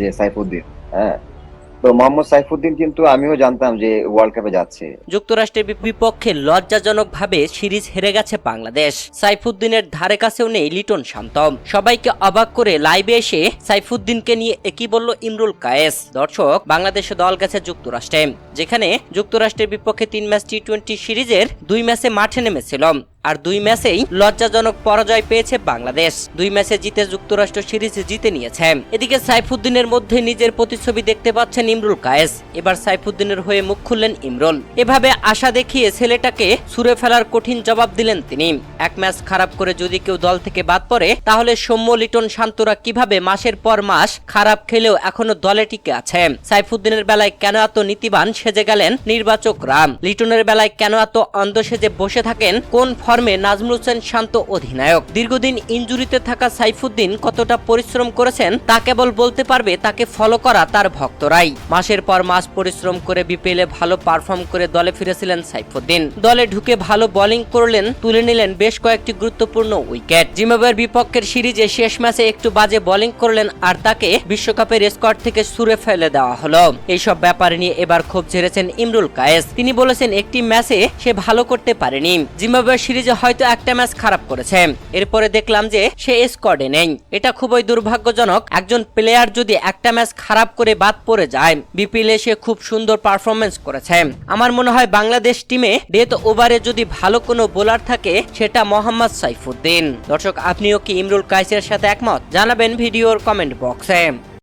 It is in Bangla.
যে সাইফুদ্দিন, হ্যাঁ? তো মোহাম্মদ সাইফুদ্দিন কিন্তু আমিও জানতাম যে ওয়ার্ল্ড কাপে যাচ্ছে। যুক্তরাষ্ট্রের বিপক্ষে লজ্জাজনকভাবে সিরিজ হেরে গেছে বাংলাদেশ। সাইফুদ্দিনের ধারে কাছেও নেই লিটন শান্ত। সবাইকে অবাক করে লাইভে এসে সাইফুদ্দিনকে নিয়ে একই বলল ইমরুল কায়েস। দর্শক, বাংলাদেশে দল গেছে যুক্তরাষ্ট্রে, যেখানে যুক্তরাষ্ট্রের বিপক্ষে 3 ম্যাচ টি-20 সিরিজের 2 ম্যাচে মাঠে নেমেছিল। আর 2 ম্যাচেই লজ্জাজনক পরাজয় পেয়েছে বাংলাদেশ। 2 ম্যাচে জিতে যুক্তরাষ্ট্র সিরিজ জিতে নিয়েছে। এদিকে সাইফুদ্দিনের মধ্যে নিজের প্রতিচ্ছবি দেখতে পাচ্ছেন ইমরুল কায়েস। এবার সাইফুদ্দিনের হয়ে মুখ খুললেন ইমরুল। এভাবে আশা দেখিয়ে ছেলেটাকে ছুঁড়ে ফেলার কঠিন জবাব দিলেন তিনি। এক ম্যাচ খারাপ করে যদি কেউ দল থেকে বাদ পড়ে, তাহলে সৌম্য, লিটন, শান্তরা কিভাবে মাসের পর মাস খারাপ খেলেও এখনো দলে টিকে আছে? সাইফুদ্দিনের বেলায় কেন এত নীতিবান সেজে গেলেন নির্বাচকরা? লিটনের বেলায় কেন এত অন্ধ সেজে বসে থাকেন? কোন ফর্মে নাজমুল হোসেন শান্ত অধিনায়ক? দীর্ঘদিন ইনজুরিতে থাকা সাইফুদ্দিন কতটা পরিশ্রম করেছেন তা কেবল বলতে পারবে তাকে ফলো করা তার ভক্তরাই। মাসের পর মাস পরিশ্রম করে বিপিএলে ভালো পারফর্ম করে দলে ফিরেছিলেন সাইফুদ্দিন। দলে ঢুকে ভালো বোলিং করলেন, তুলে নিলেন বেশ কয়েকটি গুরুত্বপূর্ণ উইকেট। জিম্বাবুয়ের বিপক্ষের সিরিজে শেষ ম্যাচে একটু বাজে বোলিং করলেন আর তাকে বিশ্বকাপের স্কোয়াড থেকে ছুড়ে ফেলে দেওয়া হলো। এইসব ব্যাপার নিয়ে এবার ক্ষোভ ঝেড়েছেন ইমরুল কায়েস। তিনি বলেছেন, একটি ম্যাচে সে ভালো করতে পারেনি। জিম্বাবুয়ের সিরিজে হয়তো একটা ম্যাচ খারাপ করেছে, এরপরে দেখলাম যে সে স্কোয়াডে নেই। এটা খুবই দুর্ভাগ্যজনক। একজন প্লেয়ার যদি একটা ম্যাচ খারাপ করে বাদ পড়ে যায়, বিপিএলে সে খুব সুন্দর পারফরমেন্স করেছে। আমার মনে হয় বাংলাদেশ টিমে ডেথ ওভারে যদি ভালো কোনো বোলার থাকে, সেটা মোহাম্মদ সাইফুদ্দিন। দর্শক, আপনিও কি ইমরুল কায়েসের সাথে একমত? জানাবেন ভিডিওর কমেন্ট বক্সে।